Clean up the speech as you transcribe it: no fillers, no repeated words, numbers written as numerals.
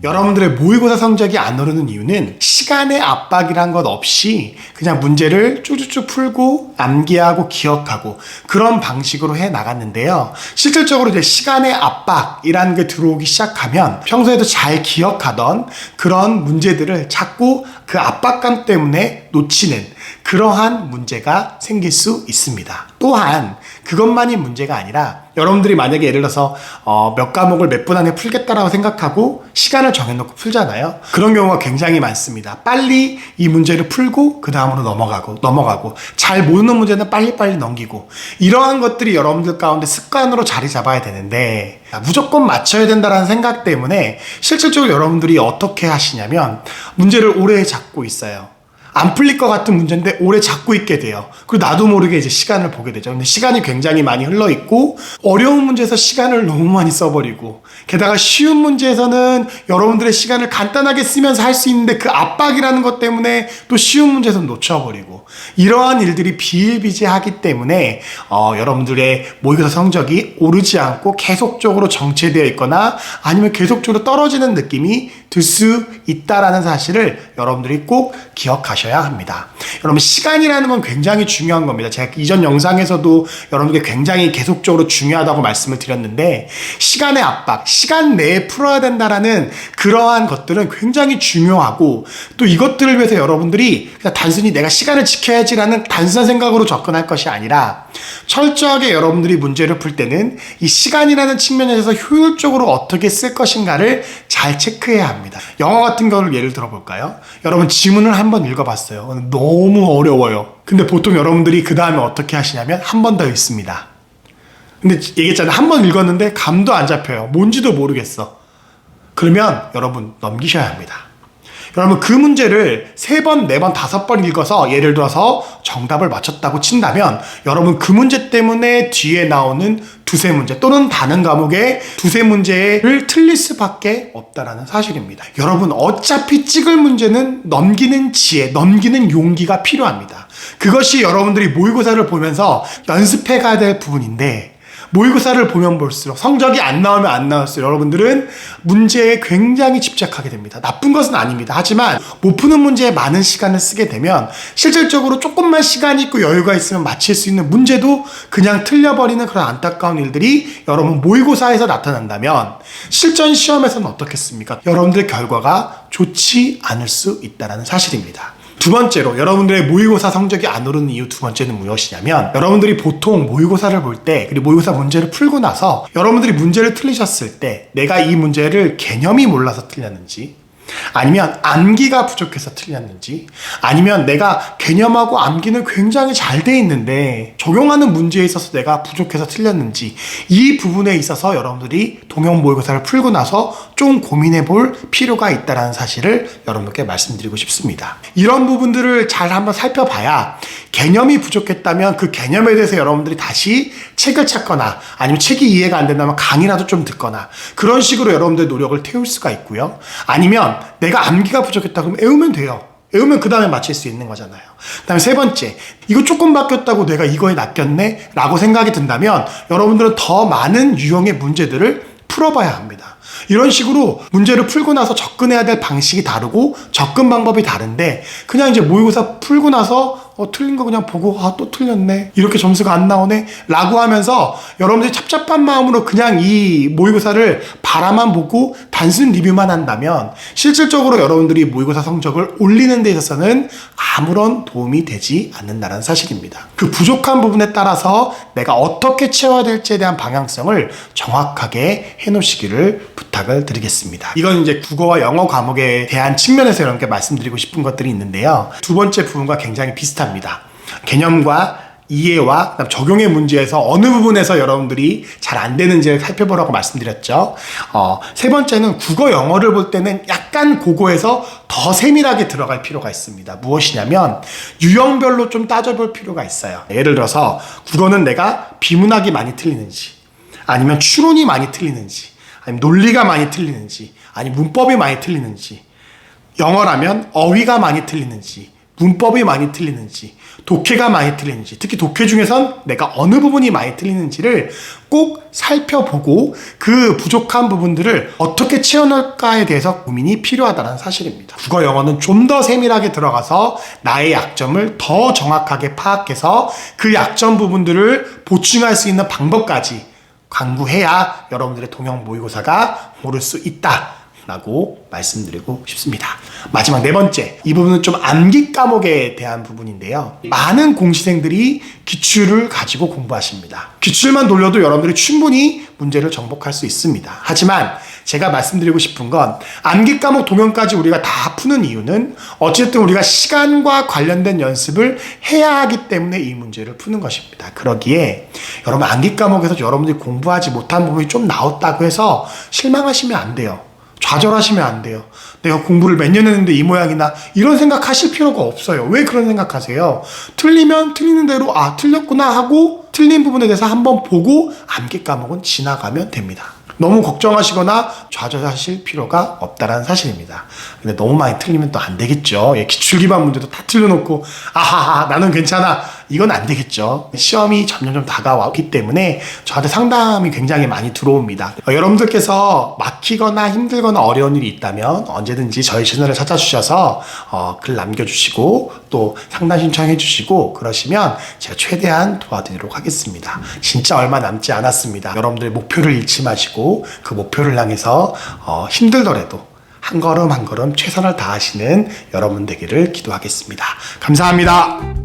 여러분들의 모의고사 성적이 안 오르는 이유는 시간의 압박이란 것 없이 그냥 문제를 쭉쭉쭉 풀고 암기하고 기억하고 그런 방식으로 해 나갔는데요. 실질적으로 이제 시간의 압박이라는 게 들어오기 시작하면 평소에도 잘 기억하던 그런 문제들을 자꾸 그 압박감 때문에 놓치는 그러한 문제가 생길 수 있습니다. 또한 그것만이 문제가 아니라 여러분들이 만약에 예를 들어서 몇 과목을 몇 분 안에 풀겠다라고 생각하고 시간을 정해놓고 풀잖아요. 그런 경우가 굉장히 많습니다. 빨리 이 문제를 풀고 그 다음으로 넘어가고 잘 모르는 문제는 빨리빨리 넘기고 이러한 것들이 여러분들 가운데 습관으로 자리 잡아야 되는데 무조건 맞춰야 된다는 생각 때문에 실질적으로 여러분들이 어떻게 하시냐면 문제를 오래 잡고 있어요. 안 풀릴 것 같은 문제인데 오래 잡고 있게 돼요. 그리고 나도 모르게 이제 시간을 보게 되죠. 근데 시간이 굉장히 많이 흘러 있고 어려운 문제에서 시간을 너무 많이 써버리고 게다가 쉬운 문제에서는 여러분들의 시간을 간단하게 쓰면서 할 수 있는데 그 압박이라는 것 때문에 또 쉬운 문제에서 놓쳐버리고 이러한 일들이 비일비재하기 때문에 여러분들의 모의고사 성적이 오르지 않고 계속적으로 정체되어 있거나 아니면 계속적으로 떨어지는 느낌이 들 수 있다라는 사실을 여러분들이 꼭 기억하셔야 합니다. 여러분 시간이라는 건 굉장히 중요한 겁니다. 제가 이전 영상에서도 여러분께 굉장히 계속적으로 중요하다고 말씀을 드렸는데 시간의 압박, 시간 내에 풀어야 된다라는 그러한 것들은 굉장히 중요하고 또 이것들을 위해서 여러분들이 그냥 단순히 내가 시간을 지켜야지라는 단순한 생각으로 접근할 것이 아니라 철저하게 여러분들이 문제를 풀 때는 이 시간이라는 측면에서 효율적으로 어떻게 쓸 것인가를 잘 체크해야 합니다. 영어 같은 경우를 예를 들어볼까요? 여러분 지문을 한번 읽어봤어요. 너무 어려워요. 근데 보통 여러분들이 그 다음에 어떻게 하시냐면 한 번 더 읽습니다. 근데 얘기했잖아요. 한 번 읽었는데 감도 안 잡혀요. 뭔지도 모르겠어. 그러면 여러분 넘기셔야 합니다. 여러분 그 문제를 3번, 4번, 5번 읽어서 예를 들어서 정답을 맞췄다고 친다면 여러분 그 문제 때문에 뒤에 나오는 두세 문제 또는 다른 과목의 두세 문제를 틀릴 수밖에 없다라는 사실입니다. 여러분 어차피 찍을 문제는 넘기는 지혜, 넘기는 용기가 필요합니다. 그것이 여러분들이 모의고사를 보면서 연습해 가야 될 부분인데 모의고사를 보면 볼수록 성적이 안 나오면 안 나올수록 여러분들은 문제에 굉장히 집착하게 됩니다. 나쁜 것은 아닙니다. 하지만 못 푸는 문제에 많은 시간을 쓰게 되면 실질적으로 조금만 시간이 있고 여유가 있으면 맞힐 수 있는 문제도 그냥 틀려버리는 그런 안타까운 일들이 여러분 모의고사에서 나타난다면 실전 시험에서는 어떻겠습니까? 여러분들의 결과가 좋지 않을 수 있다는 사실입니다. 두 번째로 여러분들의 모의고사 성적이 안 오르는 이유 두 번째는 무엇이냐면 여러분들이 보통 모의고사를 볼 때 그리고 모의고사 문제를 풀고 나서 여러분들이 문제를 틀리셨을 때 내가 이 문제를 개념이 몰라서 틀렸는지 아니면 암기가 부족해서 틀렸는지 아니면 내가 개념하고 암기는 굉장히 잘 돼 있는데 적용하는 문제에 있어서 내가 부족해서 틀렸는지 이 부분에 있어서 여러분들이 동형 모의고사를 풀고 나서 좀 고민해 볼 필요가 있다는 사실을 여러분께 말씀드리고 싶습니다. 이런 부분들을 잘 한번 살펴봐야 개념이 부족했다면 그 개념에 대해서 여러분들이 다시 책을 찾거나 아니면 책이 이해가 안 된다면 강의라도 좀 듣거나 그런 식으로 여러분들의 노력을 태울 수가 있고요. 아니면 내가 암기가 부족했다 그러면 외우면 돼요. 외우면 그 다음에 맞힐 수 있는 거잖아요. 그 다음에 세 번째, 이거 조금 바뀌었다고 내가 이거에 낚였네? 라고 생각이 든다면 여러분들은 더 많은 유형의 문제들을 풀어봐야 합니다. 이런 식으로 문제를 풀고 나서 접근해야 될 방식이 다르고 접근 방법이 다른데 그냥 이제 모의고사 풀고 나서 틀린 거 그냥 보고 또 틀렸네 이렇게 점수가 안 나오네 라고 하면서 여러분들이 찹찹한 마음으로 그냥 이 모의고사를 바라만 보고 단순 리뷰만 한다면 실질적으로 여러분들이 모의고사 성적을 올리는 데 있어서는 아무런 도움이 되지 않는다는 사실입니다. 그 부족한 부분에 따라서 내가 어떻게 채워야 될지에 대한 방향성을 정확하게 해놓으시기를 부탁을 드리겠습니다. 이건 이제 국어와 영어 과목에 대한 측면에서 여러분께 말씀드리고 싶은 것들이 있는데요. 두 번째 부분과 굉장히 비슷합니다. 개념과 이해와 그다음 적용의 문제에서 어느 부분에서 여러분들이 잘 안 되는지를 살펴보라고 말씀드렸죠. 세 번째는 국어 영어를 볼 때는 약간 그거에서 더 세밀하게 들어갈 필요가 있습니다. 무엇이냐면 유형별로 좀 따져볼 필요가 있어요. 예를 들어서 국어는 내가 비문학이 많이 틀리는지 아니면 추론이 많이 틀리는지 아니면 논리가 많이 틀리는지 아니면 문법이 많이 틀리는지 영어라면 어휘가 많이 틀리는지 문법이 많이 틀리는지, 독해가 많이 틀리는지, 특히 독해 중에선 내가 어느 부분이 많이 틀리는지를 꼭 살펴보고 그 부족한 부분들을 어떻게 채워넣을까에 대해서 고민이 필요하다는 사실입니다. 국어 영어는 좀 더 세밀하게 들어가서 나의 약점을 더 정확하게 파악해서 그 약점 부분들을 보충할 수 있는 방법까지 강구해야 여러분들의 통영 모의고사가 오를 수 있다 라고 말씀드리고 싶습니다. 마지막 네 번째, 이 부분은 좀 암기 과목에 대한 부분인데요. 많은 공시생들이 기출을 가지고 공부하십니다. 기출만 돌려도 여러분들이 충분히 문제를 정복할 수 있습니다. 하지만 제가 말씀드리고 싶은 건 암기 과목 동영까지 우리가 다 푸는 이유는 어쨌든 우리가 시간과 관련된 연습을 해야 하기 때문에 이 문제를 푸는 것입니다. 그러기에 여러분 암기 과목에서 여러분들이 공부하지 못한 부분이 좀 나왔다고 해서 실망하시면 안 돼요. 좌절하시면 안 돼요. 내가 공부를 몇 년 했는데 이 모양이나 이런 생각하실 필요가 없어요. 왜 그런 생각하세요? 틀리면 틀리는 대로 아 틀렸구나 하고 틀린 부분에 대해서 한번 보고 암기 과목은 지나가면 됩니다. 너무 걱정하시거나 좌절하실 필요가 없다는 사실입니다. 근데 너무 많이 틀리면 또 안 되겠죠. 기출 기반 문제도 다 틀려놓고 아하하 나는 괜찮아 이건 안 되겠죠. 시험이 점점 다가왔기 때문에 저한테 상담이 굉장히 많이 들어옵니다. 여러분들께서 막히거나 힘들거나 어려운 일이 있다면 언제든지 저희 채널을 찾아주셔서 글 남겨주시고 또 상담 신청해 주시고 그러시면 제가 최대한 도와드리도록 하겠습니다. 진짜 얼마 남지 않았습니다. 여러분들의 목표를 잃지 마시고 그 목표를 향해서 힘들더라도 한 걸음 한 걸음 최선을 다하시는 여러분 되기를 기도하겠습니다. 감사합니다.